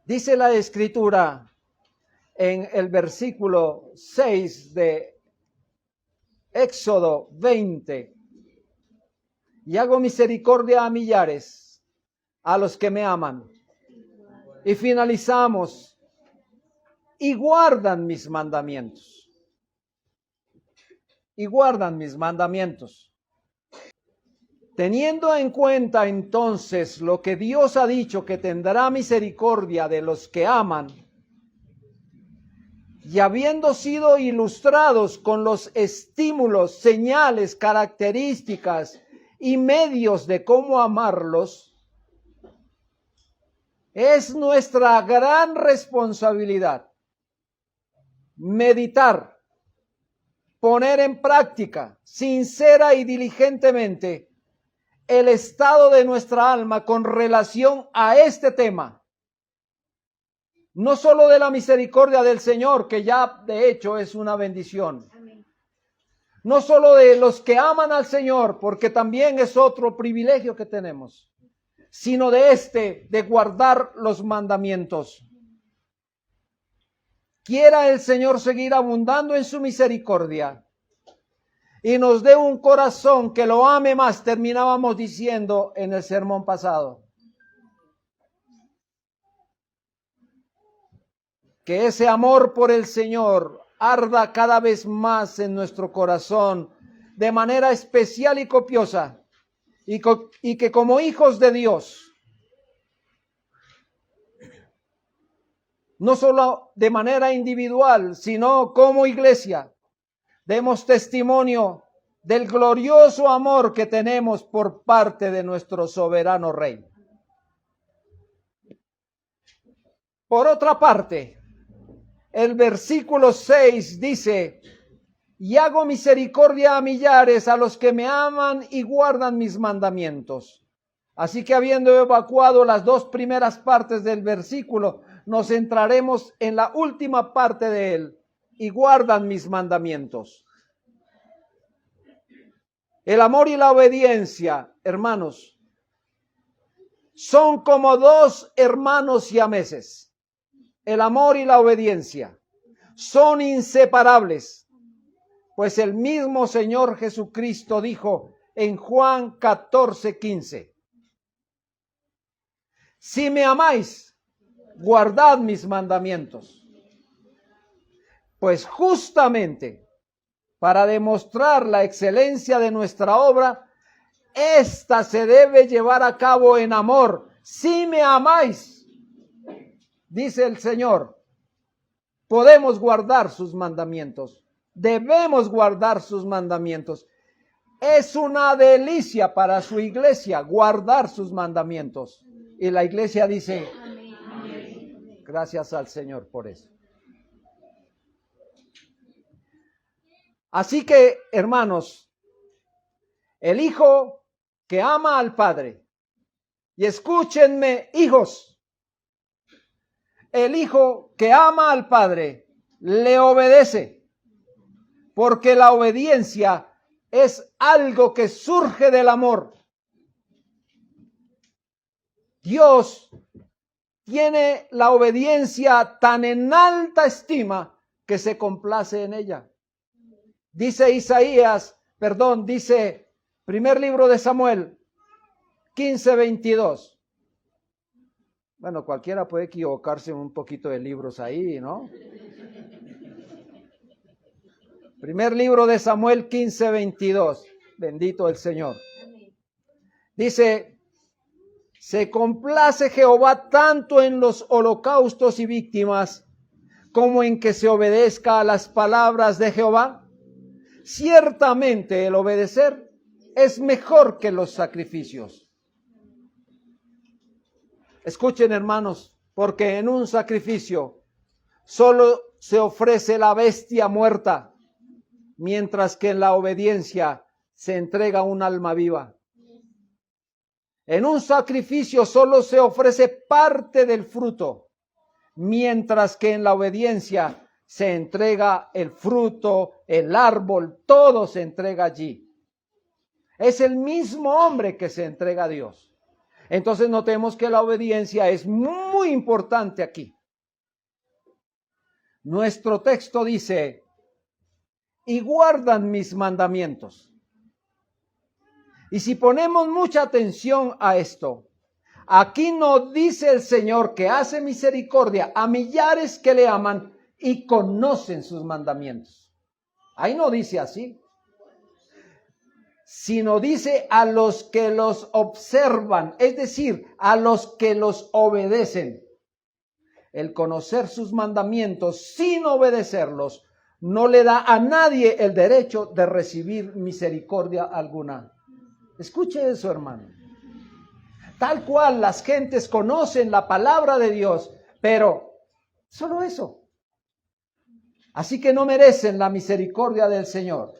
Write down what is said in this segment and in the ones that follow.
Dice la Escritura en el versículo 6 de Éxodo 20, y hago misericordia a millares, a los que me aman. Y finalizamos, y guardan mis mandamientos. Y guardan mis mandamientos. Teniendo en cuenta entonces lo que Dios ha dicho, que tendrá misericordia de los que aman, y habiendo sido ilustrados con los estímulos, señales, características y medios de cómo amarlos, es nuestra gran responsabilidad meditar, poner en práctica, sincera y diligentemente, el estado de nuestra alma con relación a este tema. No solo de la misericordia del Señor, que ya de hecho es una bendición. Amén. No solo de los que aman al Señor, porque también es otro privilegio que tenemos, sino de guardar los mandamientos. Quiera el Señor seguir abundando en su misericordia y nos dé un corazón que lo ame más, terminábamos diciendo en el sermón pasado. Que ese amor por el Señor arda cada vez más en nuestro corazón de manera especial y copiosa, y que como hijos de Dios, no solo de manera individual, sino como iglesia, demos testimonio del glorioso amor que tenemos por parte de nuestro soberano Rey. Por otra parte, el versículo 6 dice, y hago misericordia a millares, a los que me aman y guardan mis mandamientos. Así que habiendo evacuado las dos primeras partes del versículo, nos centraremos en la última parte de él, y guardan mis mandamientos. El amor y la obediencia, hermanos, son como dos hermanos siameses. El amor y la obediencia son inseparables, pues el mismo Señor Jesucristo dijo en Juan 14:15, si me amáis, guardad mis mandamientos. Pues justamente para demostrar la excelencia de nuestra obra, esta se debe llevar a cabo en amor. Si me amáis, dice el Señor, podemos guardar sus mandamientos. Debemos guardar sus mandamientos. Es una delicia para su iglesia guardar sus mandamientos. Y la iglesia dice, amén. Gracias al Señor por eso. Así que, hermanos, el hijo que ama al Padre, y escúchenme, hijos, el hijo que ama al Padre le obedece, porque la obediencia es algo que surge del amor. Dios tiene la obediencia tan en alta estima que se complace en ella. Dice dice primer libro de Samuel 15:22. Bueno, cualquiera puede equivocarse un poquito de libros ahí, ¿no? Primer libro de Samuel 15:22. Bendito el Señor. Dice, se complace Jehová tanto en los holocaustos y víctimas como en que se obedezca a las palabras de Jehová. Ciertamente el obedecer es mejor que los sacrificios. Escuchen, hermanos, porque en un sacrificio solo se ofrece la bestia muerta, mientras que en la obediencia se entrega un alma viva. En un sacrificio solo se ofrece parte del fruto, mientras que en la obediencia se entrega el fruto, el árbol, todo se entrega allí. Es el mismo hombre que se entrega a Dios. Entonces notemos que la obediencia es muy importante aquí. Nuestro texto dice, y guardan mis mandamientos. Y si ponemos mucha atención a esto, aquí no dice el Señor que hace misericordia a millares que le aman y conocen sus mandamientos. Ahí no dice así, sino dice a los que los observan, es decir, a los que los obedecen. El conocer sus mandamientos sin obedecerlos no le da a nadie el derecho de recibir misericordia alguna. Escuche eso, hermano. Tal cual las gentes conocen la palabra de Dios, pero solo eso. Así que no merecen la misericordia del Señor.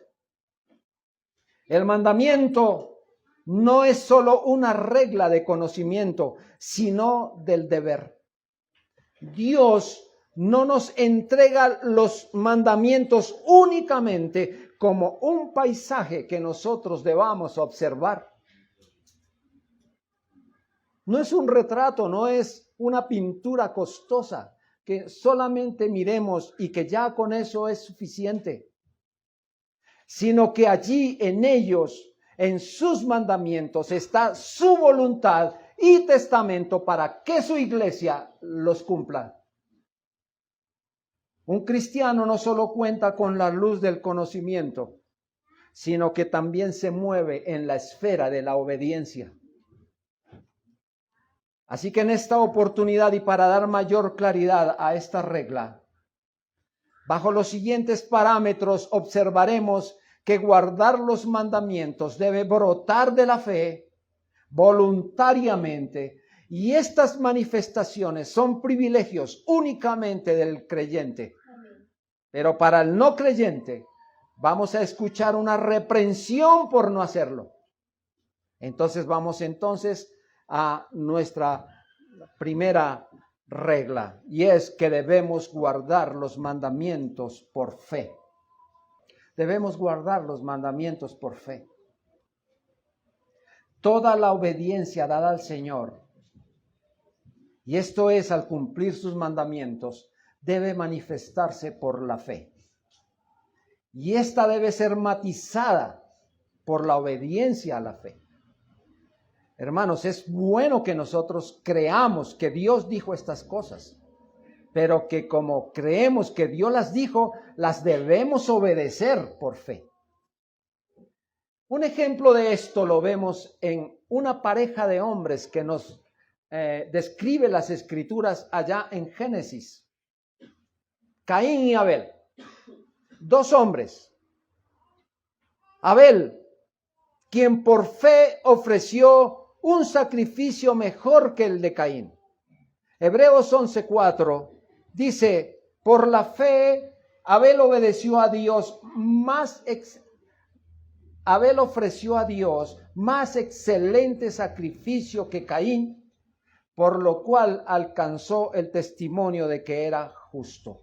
El mandamiento no es solo una regla de conocimiento, sino del deber. Dios no nos entrega los mandamientos únicamente como un paisaje que nosotros debamos observar. No es un retrato, no es una pintura costosa que solamente miremos y que ya con eso es suficiente, sino que allí en ellos, en sus mandamientos, está su voluntad y testamento para que su iglesia los cumpla. Un cristiano no solo cuenta con la luz del conocimiento, sino que también se mueve en la esfera de la obediencia. Así que en esta oportunidad y para dar mayor claridad a esta regla, bajo los siguientes parámetros observaremos que guardar los mandamientos debe brotar de la fe voluntariamente, y estas manifestaciones son privilegios únicamente del creyente. Pero para el no creyente vamos a escuchar una reprensión por no hacerlo. Entonces vamos a nuestra primera regla, y es que debemos guardar los mandamientos por fe. Debemos guardar los mandamientos por fe. Toda la obediencia dada al Señor, y esto es al cumplir sus mandamientos, debe manifestarse por la fe. Y esta debe ser matizada por la obediencia a la fe. Hermanos, es bueno que nosotros creamos que Dios dijo estas cosas, pero que como creemos que Dios las dijo, las debemos obedecer por fe. Un ejemplo de esto lo vemos en una pareja de hombres que nos describe las Escrituras allá en Génesis. Caín y Abel, dos hombres. Abel, quien por fe ofreció un sacrificio mejor que el de Caín. Hebreos 11:4 dice, por la fe Abel obedeció a Dios Abel ofreció a Dios más excelente sacrificio que Caín, por lo cual alcanzó el testimonio de que era justo.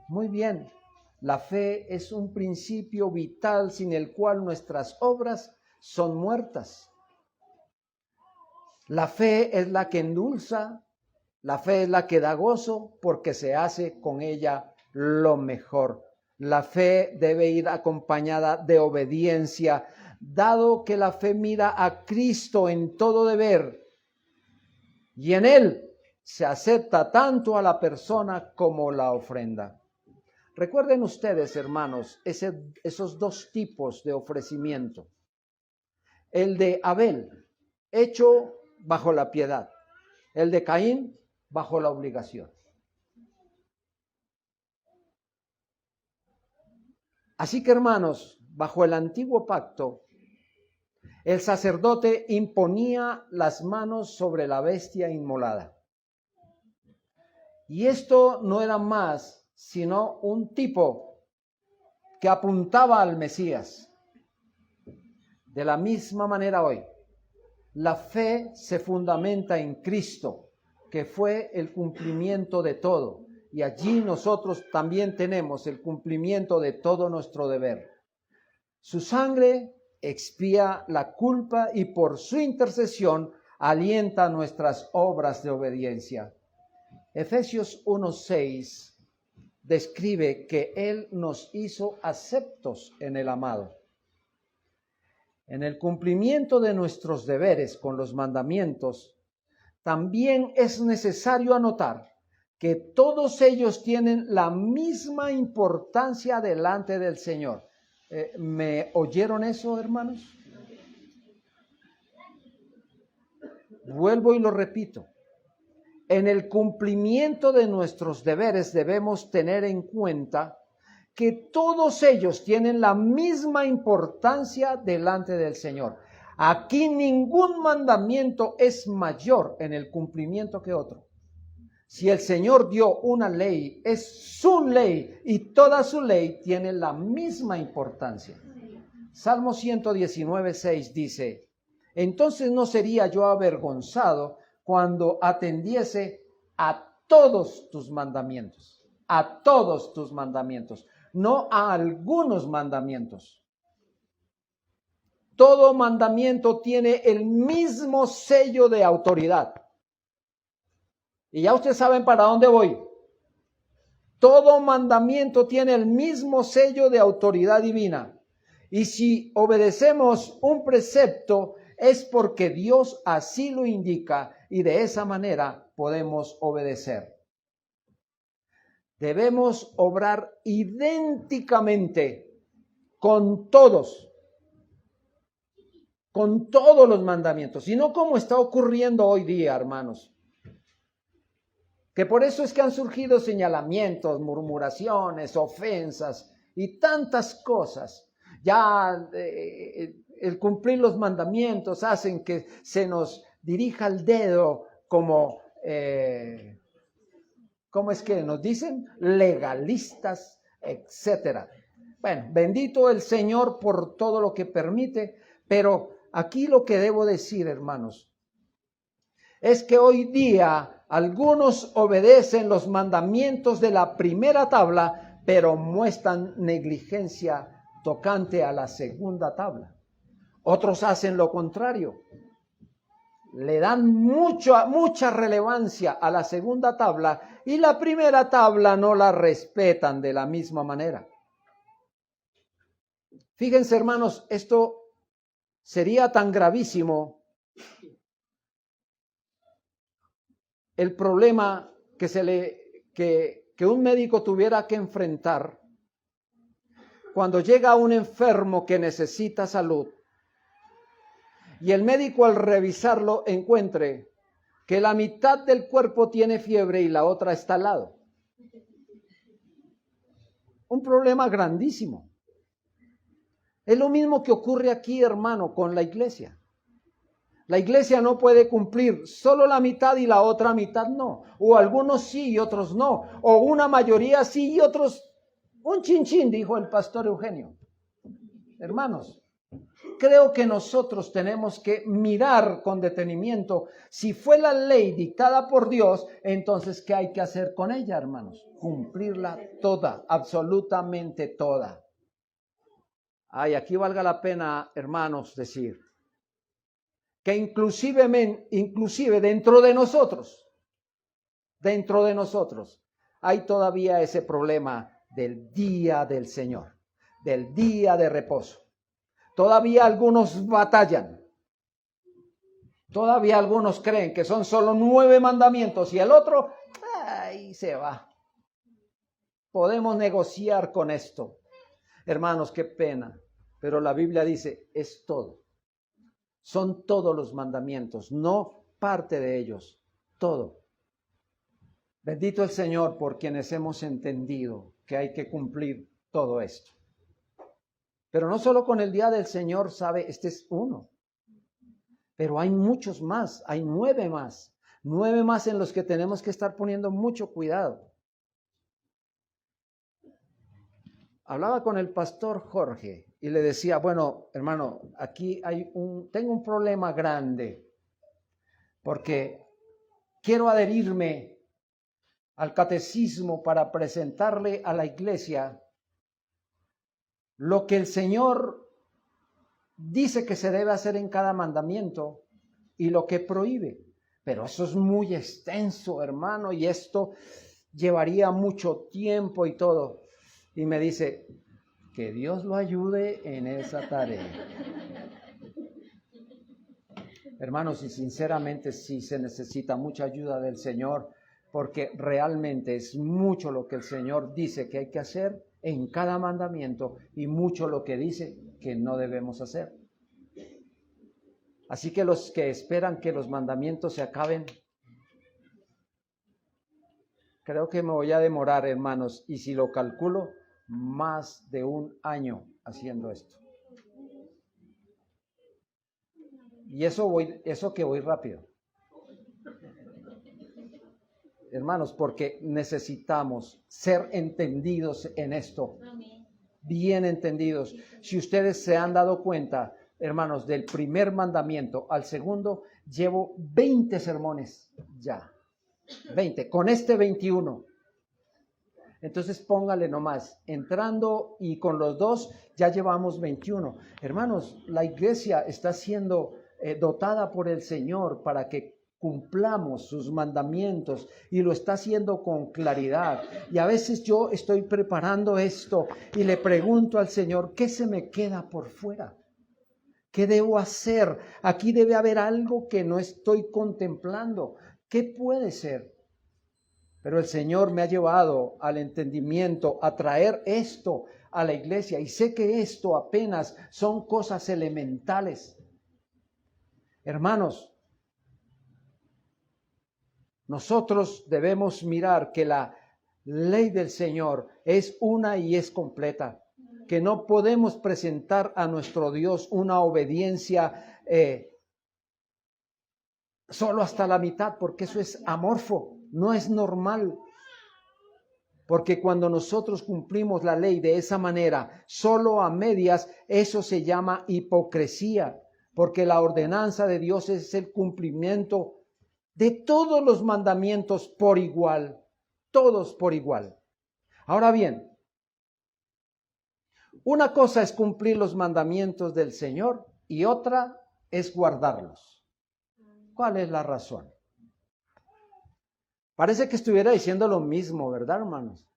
Muy bien, la fe es un principio vital sin el cual nuestras obras son muertas. La fe es la que endulza, la fe es la que da gozo porque se hace con ella lo mejor. La fe debe ir acompañada de obediencia, dado que la fe mira a Cristo en todo deber y en Él se acepta tanto a la persona como la ofrenda. Recuerden ustedes, hermanos, esos dos tipos de ofrecimiento. El de Abel, hecho bajo la piedad. El de Caín, bajo la obligación. Así que, hermanos, bajo el antiguo pacto, el sacerdote imponía las manos sobre la bestia inmolada. Y esto no era más sino un tipo que apuntaba al Mesías. De la misma manera hoy, la fe se fundamenta en Cristo, que fue el cumplimiento de todo. Y allí nosotros también tenemos el cumplimiento de todo nuestro deber. Su sangre expía la culpa y por su intercesión alienta nuestras obras de obediencia. Efesios 1:6 describe que Él nos hizo aceptos en el amado. En el cumplimiento de nuestros deberes con los mandamientos, también es necesario anotar que todos ellos tienen la misma importancia delante del Señor. ¿Me oyeron eso, hermanos? Vuelvo y lo repito. En el cumplimiento de nuestros deberes debemos tener en cuenta que todos ellos tienen la misma importancia delante del Señor. Aquí ningún mandamiento es mayor en el cumplimiento que otro. Si el Señor dio una ley, es su ley y toda su ley tiene la misma importancia. Salmo 119:6 dice: entonces no sería yo avergonzado cuando atendiese a todos tus mandamientos, no a algunos mandamientos. Todo mandamiento tiene el mismo sello de autoridad. Y ya ustedes saben para dónde voy. Todo mandamiento tiene el mismo sello de autoridad divina. Y si obedecemos un precepto, es porque Dios así lo indica y de esa manera podemos obedecer. Debemos obrar idénticamente con todos los mandamientos, y no como está ocurriendo hoy día, hermanos. Que por eso es que han surgido señalamientos, murmuraciones, ofensas y tantas cosas. Ya el cumplir los mandamientos hacen que se nos dirija el dedo como, ¿cómo es que nos dicen? Legalistas, etcétera. Bueno, bendito el Señor por todo lo que permite, pero aquí lo que debo decir, hermanos, es que hoy día algunos obedecen los mandamientos de la primera tabla, pero muestran negligencia tocante a la segunda tabla. Otros hacen lo contrario. Le dan mucha relevancia a la segunda tabla y la primera tabla no la respetan de la misma manera. Fíjense, hermanos, esto sería tan gravísimo el problema que un médico tuviera que enfrentar cuando llega un enfermo que necesita salud y el médico al revisarlo encuentre que la mitad del cuerpo tiene fiebre y la otra está al lado. Un problema grandísimo. Es lo mismo que ocurre aquí, hermano, con la iglesia. La iglesia no puede cumplir solo la mitad y la otra mitad no. O algunos sí y otros no. O una mayoría sí y otros un chinchín, dijo el pastor Eugenio. Hermanos, creo que nosotros tenemos que mirar con detenimiento. Si fue la ley dictada por Dios, entonces ¿qué hay que hacer con ella, hermanos? Cumplirla toda, absolutamente toda. Ay, aquí valga la pena, hermanos, decir que inclusive dentro de nosotros, hay todavía ese problema del día del Señor, del día de reposo. Todavía algunos batallan. Todavía algunos creen que son solo 9 mandamientos y el otro, ahí se va. Podemos negociar con esto. Hermanos, qué pena, pero la Biblia dice, es todo. Son todos los mandamientos, no parte de ellos, todo. Bendito el Señor por quienes hemos entendido que hay que cumplir todo esto. Pero no solo con el día del Señor, sabe, este es uno. Pero hay muchos más, hay 9 más. 9 más en los que tenemos que estar poniendo mucho cuidado. Hablaba con el pastor Jorge y le decía, bueno, hermano, aquí tengo un problema grande porque quiero adherirme al catecismo para presentarle a la iglesia lo que el Señor dice que se debe hacer en cada mandamiento y lo que prohíbe. Pero eso es muy extenso, hermano, y esto llevaría mucho tiempo y todo. Y me dice, que Dios lo ayude en esa tarea. Hermanos, y sinceramente sí se necesita mucha ayuda del Señor, porque realmente es mucho lo que el Señor dice que hay que hacer en cada mandamiento y mucho lo que dice que no debemos hacer. Así que los que esperan que los mandamientos se acaben, creo que me voy a demorar, hermanos, y si lo calculo, más de 1 año haciendo esto. Y eso que voy rápido. Hermanos, porque necesitamos ser entendidos en esto. Bien entendidos. Si ustedes se han dado cuenta, hermanos, del primer mandamiento al segundo, llevo 20 sermones ya. 20, con este 21. Entonces póngale nomás, entrando y con los dos ya llevamos 21. Hermanos, la iglesia está siendo dotada por el Señor para que cumplamos sus mandamientos y lo está haciendo con claridad. Y a veces yo estoy preparando esto y le pregunto al Señor, ¿qué se me queda por fuera? ¿Qué debo hacer? Aquí debe haber algo que no estoy contemplando. ¿Qué puede ser? Pero el Señor me ha llevado al entendimiento, a traer esto a la iglesia. Y sé que esto apenas son cosas elementales. Hermanos, nosotros debemos mirar que la ley del Señor es una y es completa. Que no podemos presentar a nuestro Dios una obediencia solo hasta la mitad, porque eso es amorfo, no es normal. Porque cuando nosotros cumplimos la ley de esa manera, solo a medias, eso se llama hipocresía, porque la ordenanza de Dios es el cumplimiento de todos los mandamientos por igual, todos por igual. Ahora bien, una cosa es cumplir los mandamientos del Señor y otra es guardarlos. ¿Cuál es la razón? Parece que estuviera diciendo lo mismo, ¿verdad, hermanos?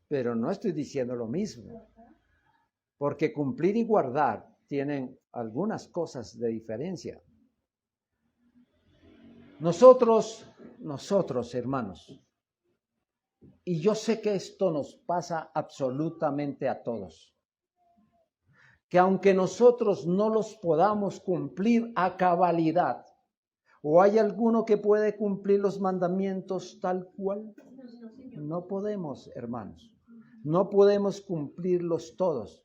Pero no estoy diciendo lo mismo. Porque cumplir y guardar tienen algunas cosas de diferencia. Nosotros, hermanos, y yo sé que esto nos pasa absolutamente a todos, que aunque nosotros no los podamos cumplir a cabalidad, ¿o hay alguno que puede cumplir los mandamientos tal cual? No podemos, hermanos. No podemos cumplirlos todos.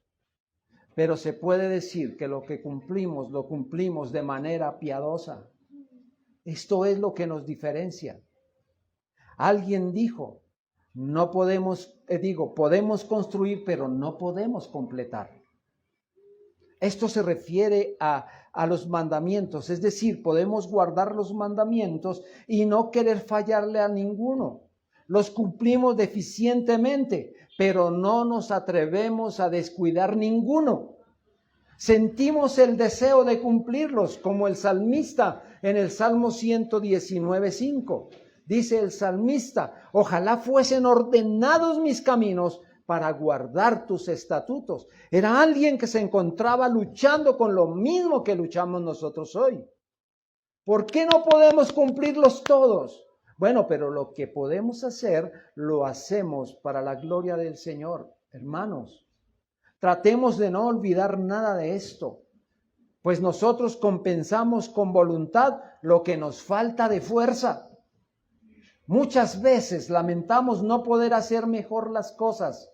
Pero se puede decir que lo que cumplimos, lo cumplimos de manera piadosa. Esto es lo que nos diferencia. Alguien dijo, no podemos, podemos construir, pero no podemos completar. Esto se refiere a los mandamientos, es decir, podemos guardar los mandamientos y no querer fallarle a ninguno. Los cumplimos deficientemente, pero no nos atrevemos a descuidar ninguno. Sentimos el deseo de cumplirlos, como el salmista en el Salmo 119:5. Dice el salmista, ojalá fuesen ordenados mis caminos para guardar tus estatutos. Era alguien que se encontraba luchando con lo mismo que luchamos nosotros hoy. ¿Por qué no podemos cumplirlos todos? Bueno, pero lo que podemos hacer, lo hacemos para la gloria del Señor. Hermanos, tratemos de no olvidar nada de esto, pues nosotros compensamos con voluntad lo que nos falta de fuerza. Muchas veces lamentamos no poder hacer mejor las cosas.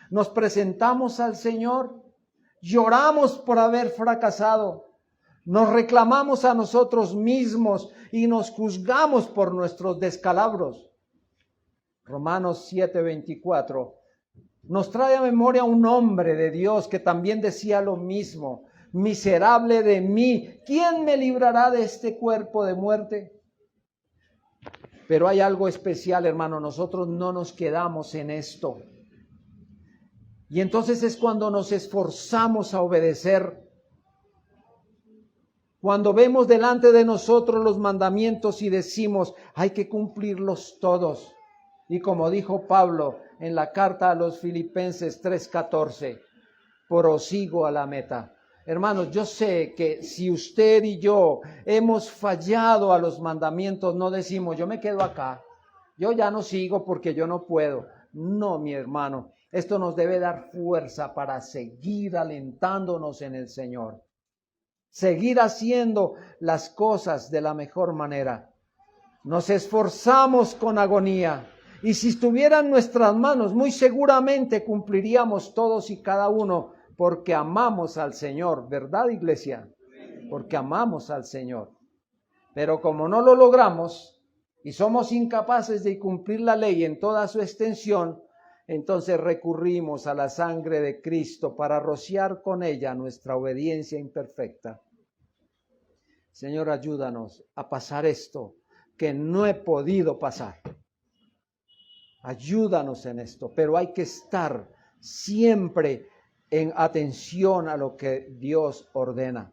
Nos presentamos al Señor, lloramos por haber fracasado, nos reclamamos a nosotros mismos y nos juzgamos por nuestros descalabros. Romanos 7:24 nos trae a memoria un hombre de Dios que también decía lo mismo. Miserable de mí, ¿quién me librará de este cuerpo de muerte? Pero hay algo especial, hermano, nosotros no nos quedamos en esto. Y entonces es cuando nos esforzamos a obedecer. Cuando vemos delante de nosotros los mandamientos y decimos, hay que cumplirlos todos. Y como dijo Pablo en la carta a los Filipenses 3:14, prosigo a la meta. Hermanos, yo sé que si usted y yo hemos fallado a los mandamientos, no decimos, yo me quedo acá, yo ya no sigo porque yo no puedo. No, mi hermano, esto nos debe dar fuerza para seguir alentándonos en el Señor. Seguir haciendo las cosas de la mejor manera. Nos esforzamos con agonía y si estuviera en nuestras manos, muy seguramente cumpliríamos todos y cada uno porque amamos al Señor, ¿verdad, iglesia? Porque amamos al Señor. Pero como no lo logramos y somos incapaces de cumplir la ley en toda su extensión, entonces recurrimos a la sangre de Cristo para rociar con ella nuestra obediencia imperfecta. Señor, ayúdanos a pasar esto que no he podido pasar. Ayúdanos en esto, pero hay que estar siempre en atención a lo que Dios ordena.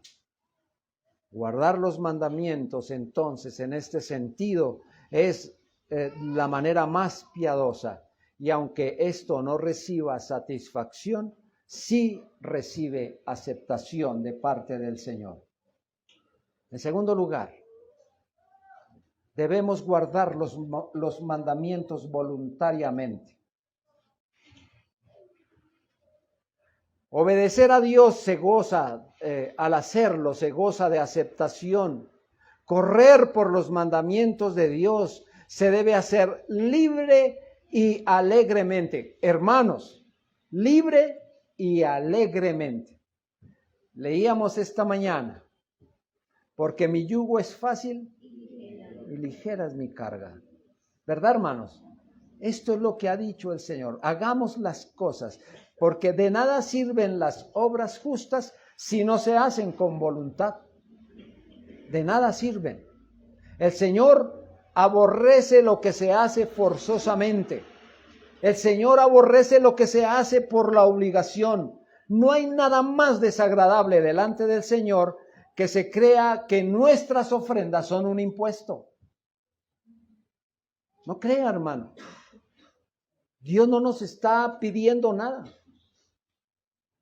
Guardar los mandamientos, entonces, en este sentido, es la manera más piadosa. Y aunque esto no reciba satisfacción, sí recibe aceptación de parte del Señor. En segundo lugar, debemos guardar los mandamientos voluntariamente. Obedecer a Dios se goza, al hacerlo, se goza de aceptación. Correr por los mandamientos de Dios se debe hacer libre y alegremente. Hermanos, libre y alegremente. Leíamos esta mañana, porque mi yugo es fácil y ligera es mi carga. ¿Verdad, hermanos? Esto es lo que ha dicho el Señor. Hagamos las cosas, porque de nada sirven las obras justas si no se hacen con voluntad. De nada sirven. El Señor aborrece lo que se hace forzosamente. El Señor aborrece lo que se hace por la obligación. No hay nada más desagradable delante del Señor que se crea que nuestras ofrendas son un impuesto. No crea, hermano. Dios no nos está pidiendo nada.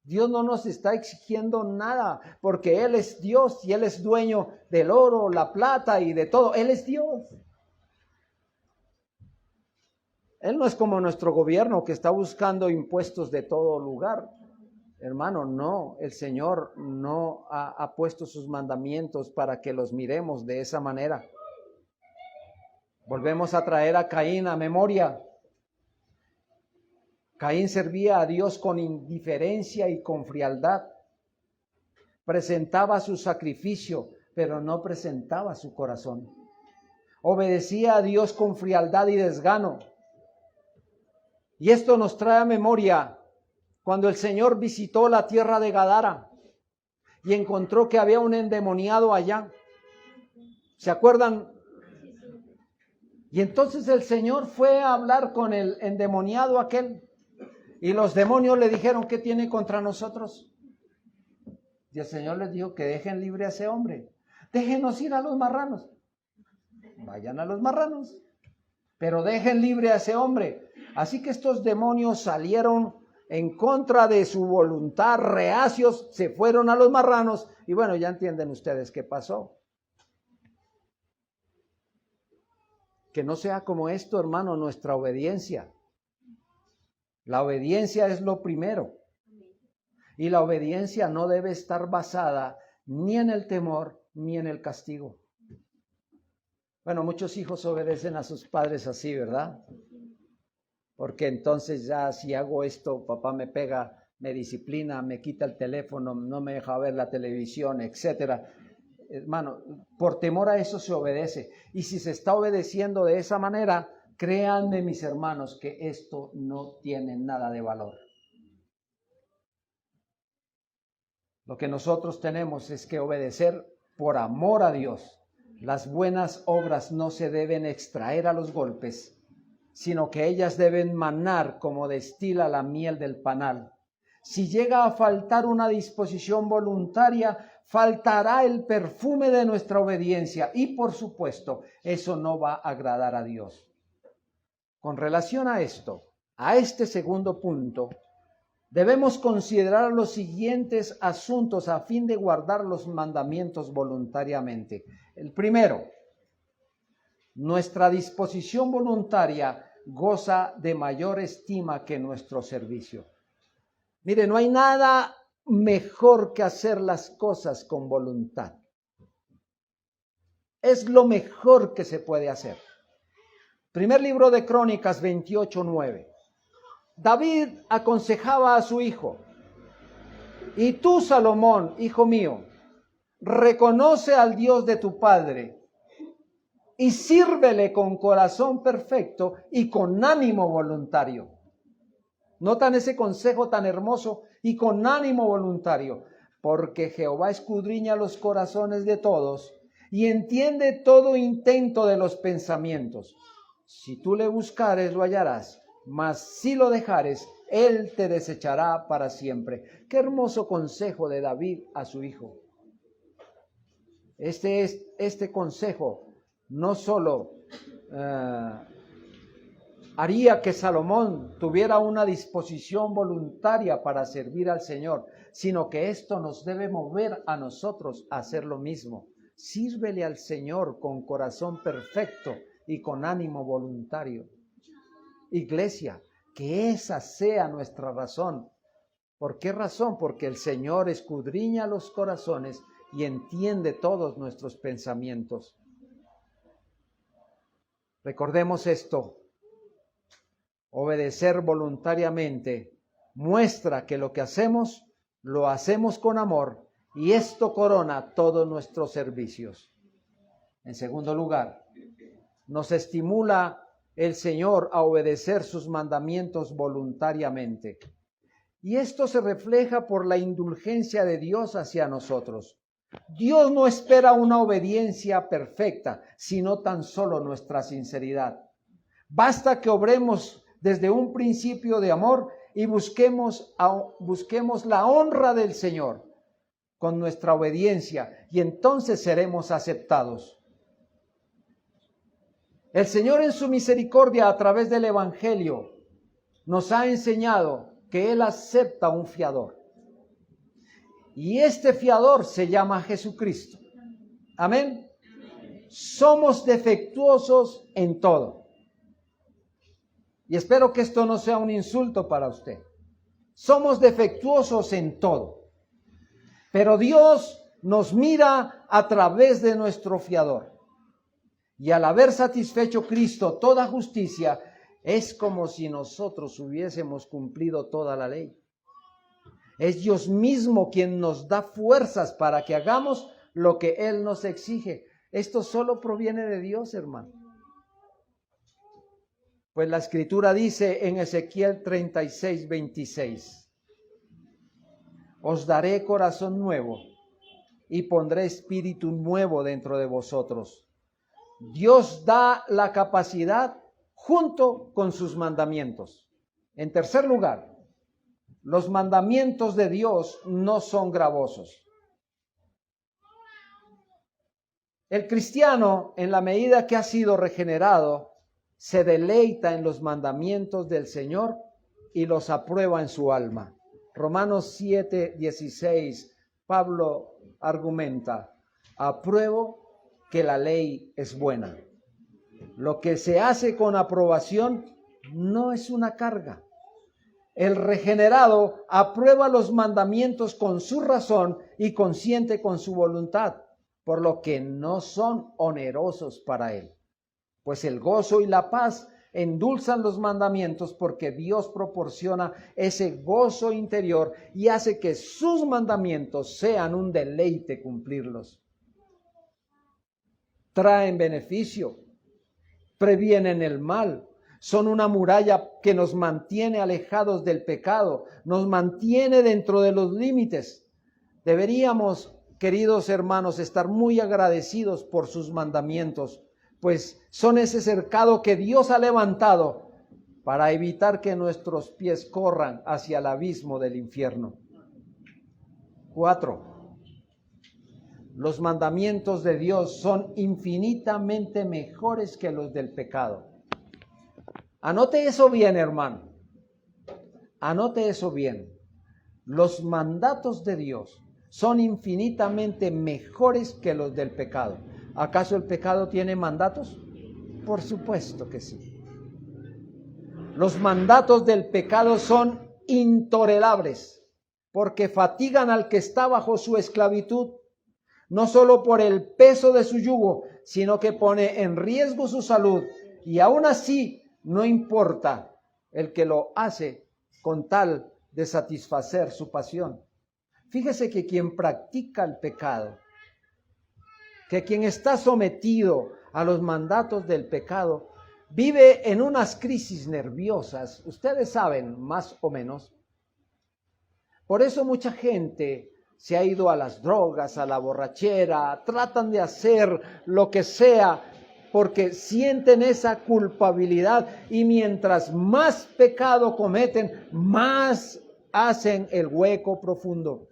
Dios no nos está exigiendo nada, porque Él es Dios y Él es dueño del oro, la plata y de todo. Él es Dios. Él no es como nuestro gobierno que está buscando impuestos de todo lugar. Hermano, no, el Señor no ha puesto sus mandamientos para que los miremos de esa manera. Volvemos a traer a Caín a memoria. Caín servía a Dios con indiferencia y con frialdad. Presentaba su sacrificio, pero no presentaba su corazón. Obedecía a Dios con frialdad y desgano. Y esto nos trae a memoria cuando el Señor visitó la tierra de Gadara y encontró que había un endemoniado allá. ¿Se acuerdan? Y entonces el Señor fue a hablar con el endemoniado aquel. Y los demonios le dijeron, ¿qué tiene contra nosotros? Y el Señor les dijo que dejen libre a ese hombre. Déjenos ir a los marranos. Vayan a los marranos. Pero dejen libre a ese hombre. Así que estos demonios salieron en contra de su voluntad, reacios, se fueron a los marranos. Y bueno, ya entienden ustedes qué pasó. Que no sea como esto, hermano, nuestra obediencia. La obediencia es lo primero. Y la obediencia no debe estar basada ni en el temor ni en el castigo. Bueno, muchos hijos obedecen a sus padres así, ¿verdad? Porque entonces ya si hago esto, papá me pega, me disciplina, me quita el teléfono, no me deja ver la televisión, etcétera. Hermano, por temor a eso se obedece. Y si se está obedeciendo de esa manera, créanme, mis hermanos, que esto no tiene nada de valor. Lo que nosotros tenemos es que obedecer por amor a Dios. Las buenas obras no se deben extraer a los golpes, sino que ellas deben manar como destila la miel del panal. Si llega a faltar una disposición voluntaria, faltará el perfume de nuestra obediencia y, por supuesto, eso no va a agradar a Dios. Con relación a esto, a este segundo punto, debemos considerar los siguientes asuntos a fin de guardar los mandamientos voluntariamente. El primero, nuestra disposición voluntaria goza de mayor estima que nuestro servicio. Mire, no hay nada mejor que hacer las cosas con voluntad. Es lo mejor que se puede hacer. Primer libro de Crónicas 28:9. David aconsejaba a su hijo: y tú, Salomón, hijo mío, reconoce al Dios de tu padre y sírvele con corazón perfecto y con ánimo voluntario. ¿Notan ese consejo tan hermoso? Y con ánimo voluntario, porque Jehová escudriña los corazones de todos y entiende todo intento de los pensamientos. Si tú le buscares, lo hallarás, mas si lo dejares, él te desechará para siempre. Qué hermoso consejo de David a su hijo. Este consejo no solo haría que Salomón tuviera una disposición voluntaria para servir al Señor, sino que esto nos debe mover a nosotros a hacer lo mismo. Sírvele al Señor con corazón perfecto y con ánimo voluntario. Iglesia, que esa sea nuestra razón. ¿Por qué razón? Porque el Señor escudriña los corazones y entiende todos nuestros pensamientos. Recordemos esto. Obedecer voluntariamente muestra que lo que hacemos, lo hacemos con amor, y esto corona todos nuestros servicios. En segundo lugar, nos estimula el Señor a obedecer sus mandamientos voluntariamente. Y esto se refleja por la indulgencia de Dios hacia nosotros. Dios no espera una obediencia perfecta, sino tan solo nuestra sinceridad. Basta que obremos desde un principio de amor y busquemos la honra del Señor con nuestra obediencia, y entonces seremos aceptados. El Señor en su misericordia a través del Evangelio nos ha enseñado que Él acepta un fiador. Y este fiador se llama Jesucristo. Amén. Somos defectuosos en todo. Y espero que esto no sea un insulto para usted. Somos defectuosos en todo. Pero Dios nos mira a través de nuestro fiador. Y al haber satisfecho Cristo toda justicia, es como si nosotros hubiésemos cumplido toda la ley. Es Dios mismo quien nos da fuerzas para que hagamos lo que Él nos exige. Esto solo proviene de Dios, hermano. Pues la Escritura dice en Ezequiel 36:26, os daré corazón nuevo y pondré espíritu nuevo dentro de vosotros. Dios da la capacidad junto con sus mandamientos. En tercer lugar, los mandamientos de Dios no son gravosos. El cristiano, en la medida que ha sido regenerado, se deleita en los mandamientos del Señor y los aprueba en su alma. Romanos 7:16, Pablo argumenta: apruebo que la ley es buena. Lo que se hace con aprobación no es una carga. El regenerado aprueba los mandamientos con su razón y consiente con su voluntad, por lo que no son onerosos para él. Pues el gozo y la paz endulzan los mandamientos, porque Dios proporciona ese gozo interior y hace que sus mandamientos sean un deleite cumplirlos. Traen beneficio, previenen el mal, son una muralla que nos mantiene alejados del pecado, nos mantiene dentro de los límites. Deberíamos, queridos hermanos, estar muy agradecidos por sus mandamientos, pues son ese cercado que Dios ha levantado para evitar que nuestros pies corran hacia el abismo del infierno. 4. Los mandamientos de Dios son infinitamente mejores que los del pecado. Anote eso bien, hermano. Anote eso bien. Los mandatos de Dios son infinitamente mejores que los del pecado. ¿Acaso el pecado tiene mandatos? Por supuesto que sí. Los mandatos del pecado son intolerables porque fatigan al que está bajo su esclavitud, no solo por el peso de su yugo, sino que pone en riesgo su salud, y aún así no importa el que lo hace con tal de satisfacer su pasión. Fíjese que quien practica el pecado, que quien está sometido a los mandatos del pecado, vive en unas crisis nerviosas, ustedes saben más o menos. Por eso mucha gente se ha ido a las drogas, a la borrachera, tratan de hacer lo que sea porque sienten esa culpabilidad, y mientras más pecado cometen, más hacen el hueco profundo.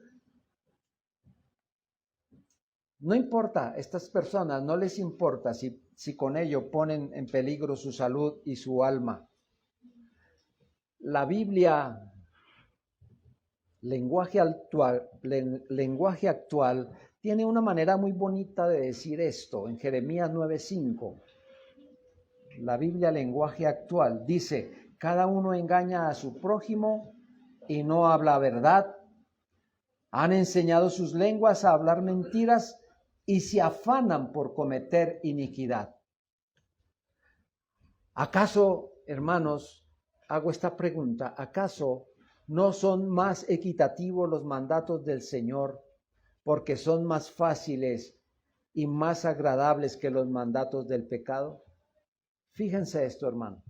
No importa, estas personas no les importa si con ello ponen en peligro su salud y su alma. La Biblia, lenguaje actual, tiene una manera muy bonita de decir esto. En Jeremías 9:5, la Biblia, lenguaje actual, dice: cada uno engaña a su prójimo y no habla verdad. Han enseñado sus lenguas a hablar mentiras y se afanan por cometer iniquidad. ¿Acaso, hermanos, hago esta pregunta, acaso no son más equitativos los mandatos del Señor porque son más fáciles y más agradables que los mandatos del pecado? Fíjense esto, hermano.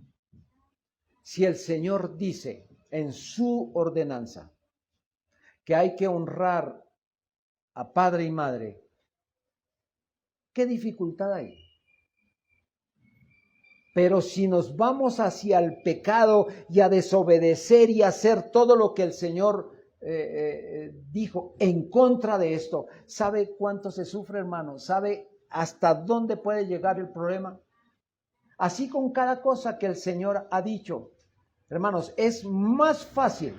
Si el Señor dice en su ordenanza que hay que honrar a padre y madre, ¿qué dificultad hay? Pero si nos vamos hacia el pecado y a desobedecer y a hacer todo lo que el Señor dijo en contra de esto, ¿sabe cuánto se sufre, hermano? ¿Sabe hasta dónde puede llegar el problema? Así con cada cosa que el Señor ha dicho, hermanos, es más fácil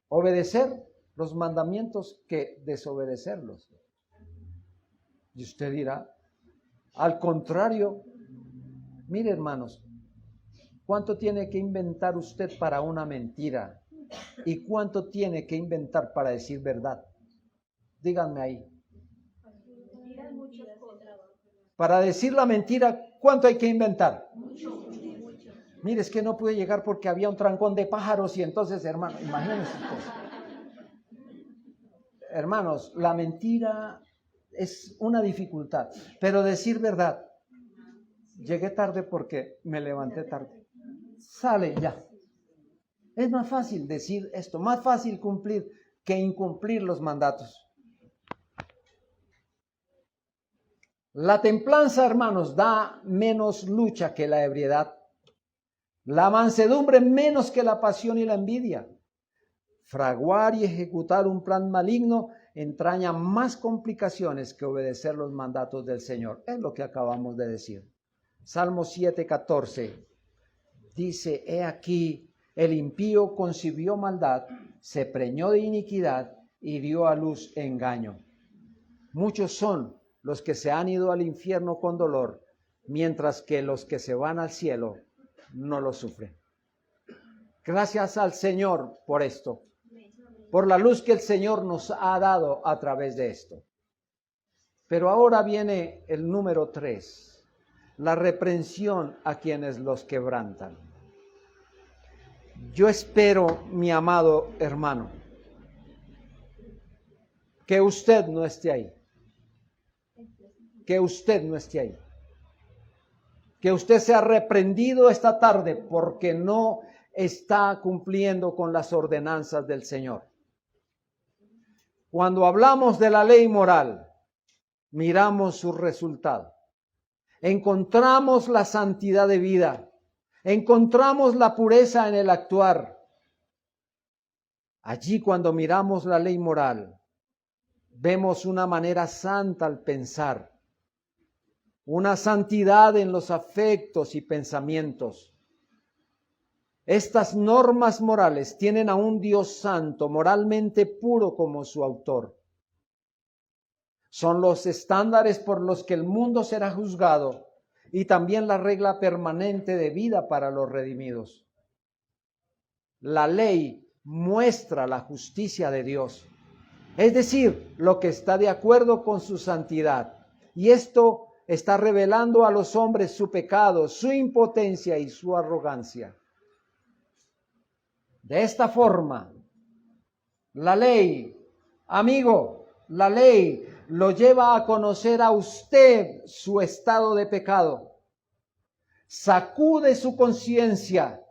obedecer los mandamientos que desobedecerlos. Y usted dirá, al contrario, mire, hermanos, ¿cuánto tiene que inventar usted para una mentira? ¿Y cuánto tiene que inventar para decir verdad? Díganme ahí. Para decir la mentira, ¿cuánto hay que inventar? Mire, es que no pude llegar porque había un trancón de pájaros y entonces, hermano, imagínense ustedes. Hermanos, la mentira es una dificultad, pero decir verdad, llegué tarde porque me levanté tarde, sale ya. Es más fácil decir esto, más fácil cumplir que incumplir los mandatos. La templanza, hermanos, da menos lucha que la ebriedad. La mansedumbre menos que la pasión y la envidia. Fraguar y ejecutar un plan maligno entraña más complicaciones que obedecer los mandatos del Señor. Es lo que acabamos de decir. Salmo 7:14 dice: he aquí, el impío concibió maldad, se preñó de iniquidad y dio a luz engaño. Muchos son los que se han ido al infierno con dolor, mientras que los que se van al cielo no lo sufren. Gracias al Señor por esto, por la luz que el Señor nos ha dado a través de esto. Pero ahora viene el número 3, la reprensión a quienes los quebrantan. Yo espero, mi amado hermano, que usted no esté ahí. Que usted no esté ahí. Que usted sea reprendido esta tarde porque no está cumpliendo con las ordenanzas del Señor. Cuando hablamos de la ley moral, miramos su resultado. encontramos la santidad de vida, encontramos la pureza en el actuar. Allí cuando miramos la ley moral, vemos una manera santa al pensar, una santidad en los afectos y pensamientos. Estas normas morales tienen a un Dios santo, moralmente puro como su autor. Son los estándares por los que el mundo será juzgado y también la regla permanente de vida para los redimidos. La ley muestra la justicia de Dios, es decir, lo que está de acuerdo con su santidad. Y esto está revelando a los hombres su pecado, su impotencia y su arrogancia. De esta forma, la ley, amigo, la ley lo lleva a conocer a usted su estado de pecado. Sacude su conciencia,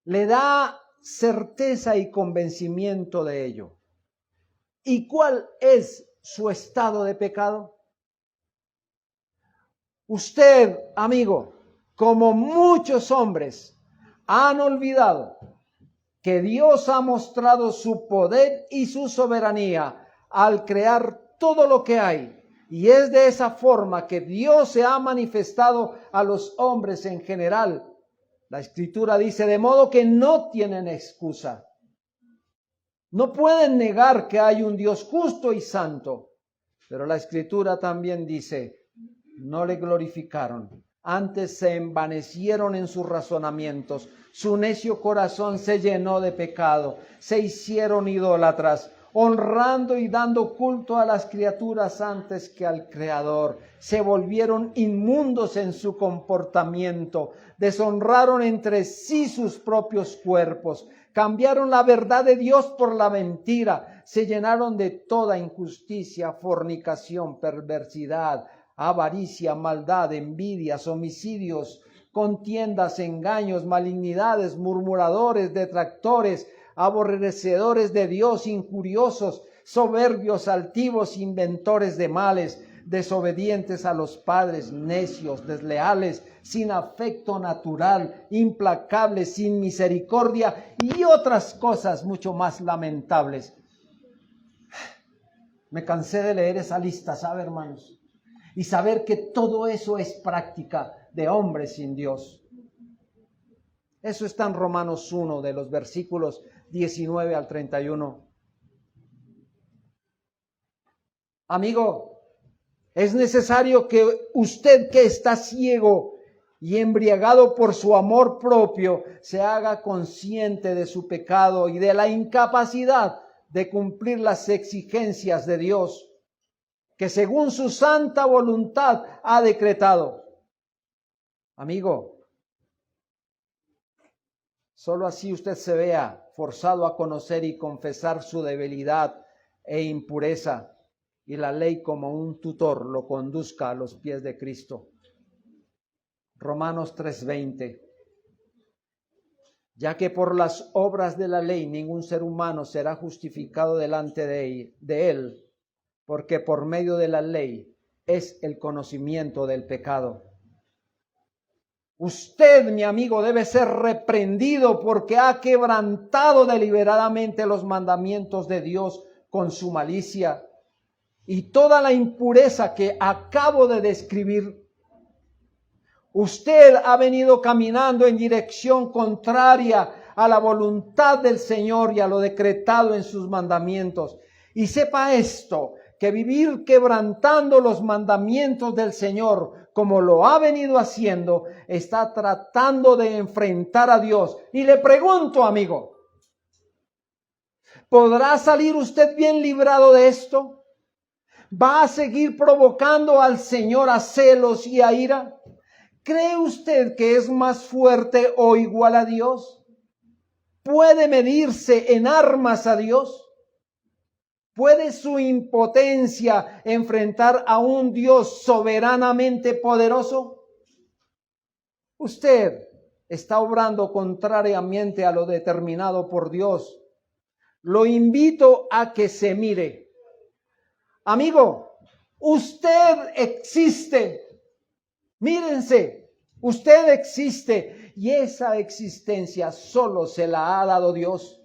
le da certeza y convencimiento de ello. ¿Y cuál es su estado de pecado? Usted, amigo, como muchos hombres, han olvidado que Dios ha mostrado su poder y su soberanía al crear todo lo que hay. Y es de esa forma que Dios se ha manifestado a los hombres en general. La Escritura dice, de modo que no tienen excusa. No pueden negar que hay un Dios justo y santo. Pero la Escritura también dice, no le glorificaron. Antes se envanecieron en sus razonamientos. Su necio corazón se llenó de pecado. Se hicieron idólatras, honrando y dando culto a las criaturas antes que al Creador. Se volvieron inmundos en su comportamiento. Deshonraron entre sí sus propios cuerpos. Cambiaron la verdad de Dios por la mentira. Se llenaron de toda injusticia, fornicación, perversidad, avaricia, maldad, envidias, homicidios, contiendas, engaños, malignidades, murmuradores, detractores, aborrecedores de Dios, injuriosos, soberbios, altivos, inventores de males, desobedientes a los padres, necios, desleales, sin afecto natural, implacables, sin misericordia y otras cosas mucho más lamentables. Me cansé de leer esa lista, ¿sabe, hermanos? Y saber que todo eso es práctica de hombres sin Dios. Eso está en Romanos 1, de los versículos 19 al 31. Amigo, es necesario que usted, que está ciego y embriagado por su amor propio, se haga consciente de su pecado y de la incapacidad de cumplir las exigencias de Dios, que según su santa voluntad ha decretado. Amigo, solo así usted se vea forzado a conocer y confesar su debilidad e impureza, y la ley como un tutor lo conduzca a los pies de Cristo. Romanos 3:20. Ya que por las obras de la ley ningún ser humano será justificado delante de él, porque por medio de la ley es el conocimiento del pecado. Usted, mi amigo, debe ser reprendido porque ha quebrantado deliberadamente los mandamientos de Dios con su malicia y toda la impureza que acabo de describir. Usted ha venido caminando en dirección contraria a la voluntad del Señor y a lo decretado en sus mandamientos. Y sepa esto, que vivir quebrantando los mandamientos del Señor, como lo ha venido haciendo, está tratando de enfrentar a Dios. Y le pregunto, amigo, ¿podrá salir usted bien librado de esto? ¿Va a seguir provocando al Señor a celos y a ira? ¿Cree usted que es más fuerte o igual a Dios? ¿Puede medirse en armas a Dios? ¿Puede su impotencia enfrentar a un Dios soberanamente poderoso? Usted está obrando contrariamente a lo determinado por Dios. Lo invito a que se mire. Amigo, usted existe. Mírense, usted existe y esa existencia solo se la ha dado Dios.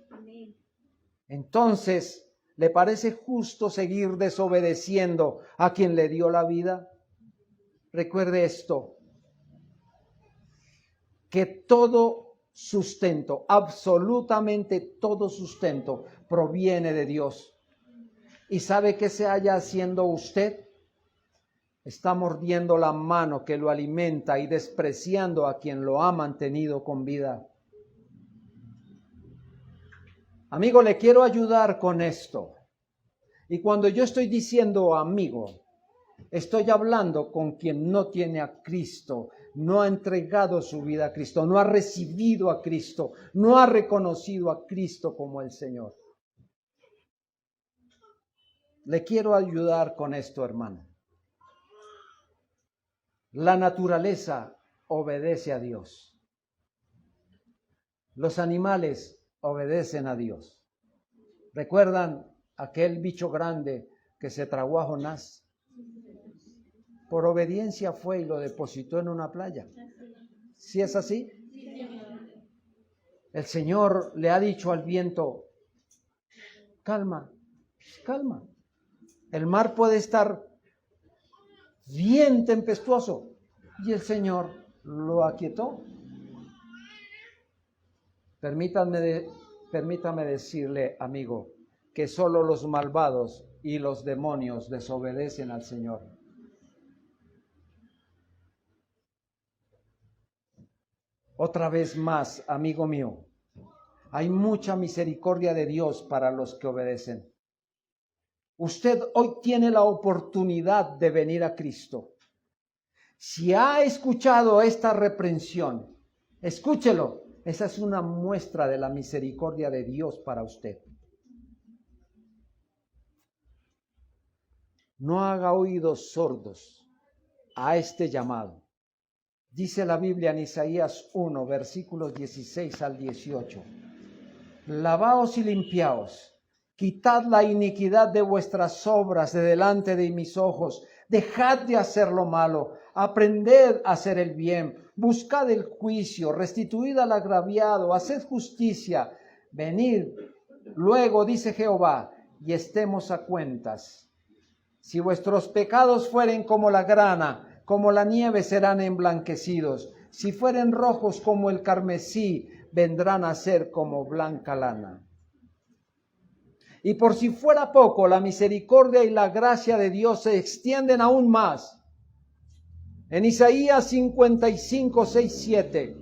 Entonces, ¿le parece justo seguir desobedeciendo a quien le dio la vida? Recuerde esto, que todo sustento, absolutamente todo sustento, proviene de Dios. ¿Y sabe qué se halla haciendo usted? Está mordiendo la mano que lo alimenta y despreciando a quien lo ha mantenido con vida. Amigo, le quiero ayudar con esto. Y cuando yo estoy diciendo amigo, estoy hablando con quien no tiene a Cristo, no ha entregado su vida a Cristo, no ha recibido a Cristo, no ha reconocido a Cristo como el Señor. Le quiero ayudar con esto, hermano. La naturaleza obedece a Dios. Los animales obedecen a Dios. ¿Recuerdan aquel bicho grande que se tragó a Jonás? Por obediencia fue y lo depositó en una playa. ¿Sí es así? El Señor le ha dicho al viento, calma, calma. El mar puede estar bien tempestuoso y el Señor lo aquietó. Permítame decirle, amigo, que solo los malvados y los demonios desobedecen al Señor. Otra vez más, amigo mío, hay mucha misericordia de Dios para los que obedecen. Usted hoy tiene la oportunidad de venir a Cristo. Si ha escuchado esta reprensión, escúchelo. Esa es una muestra de la misericordia de Dios para usted. No haga oídos sordos a este llamado. Dice la Biblia en Isaías 1, versículos 16 al 18. Lavaos y limpiaos, quitad la iniquidad de vuestras obras de delante de mis ojos, dejad de hacer lo malo, aprended a hacer el bien, buscad el juicio, restituid al agraviado, haced justicia, venid. Luego dice Jehová, y estemos a cuentas. Si vuestros pecados fueren como la grana, como la nieve serán emblanquecidos. Si fueren rojos como el carmesí, vendrán a ser como blanca lana. Y por si fuera poco, la misericordia y la gracia de Dios se extienden aún más. En Isaías 55, 6, 7.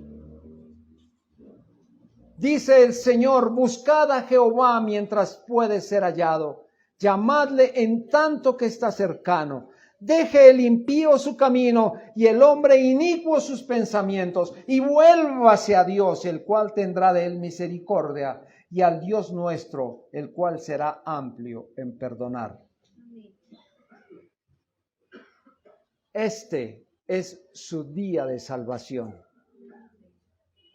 Dice el Señor, buscad a Jehová mientras puede ser hallado. Llamadle en tanto que está cercano. Deje el impío su camino y el hombre inicuo sus pensamientos, y vuélvase a Dios, el cual tendrá de él misericordia, y al Dios nuestro, el cual será amplio en perdonar. Este es su día de salvación.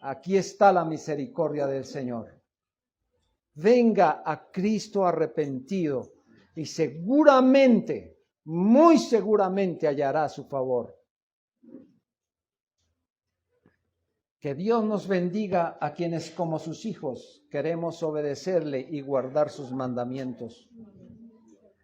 Aquí está la misericordia del Señor. Venga a Cristo arrepentido y seguramente, muy seguramente hallará su favor. Que Dios nos bendiga a quienes como sus hijos queremos obedecerle y guardar sus mandamientos.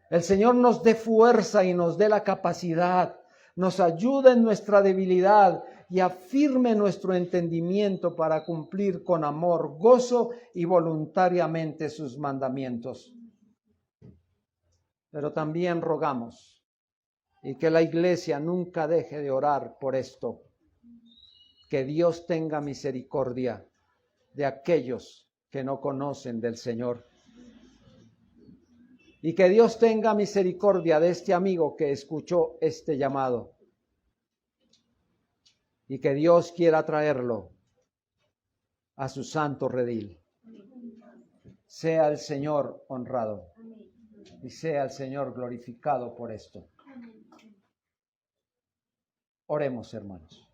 El Señor nos dé fuerza y nos dé la capacidad, nos ayude en nuestra debilidad y afirme nuestro entendimiento para cumplir con amor, gozo y voluntariamente sus mandamientos. Pero también rogamos y que la iglesia nunca deje de orar por esto. Que Dios tenga misericordia de aquellos que no conocen del Señor. Y que Dios tenga misericordia de este amigo que escuchó este llamado. Y que Dios quiera traerlo a su santo redil. Sea el Señor honrado y sea el Señor glorificado por esto. Oremos, hermanos.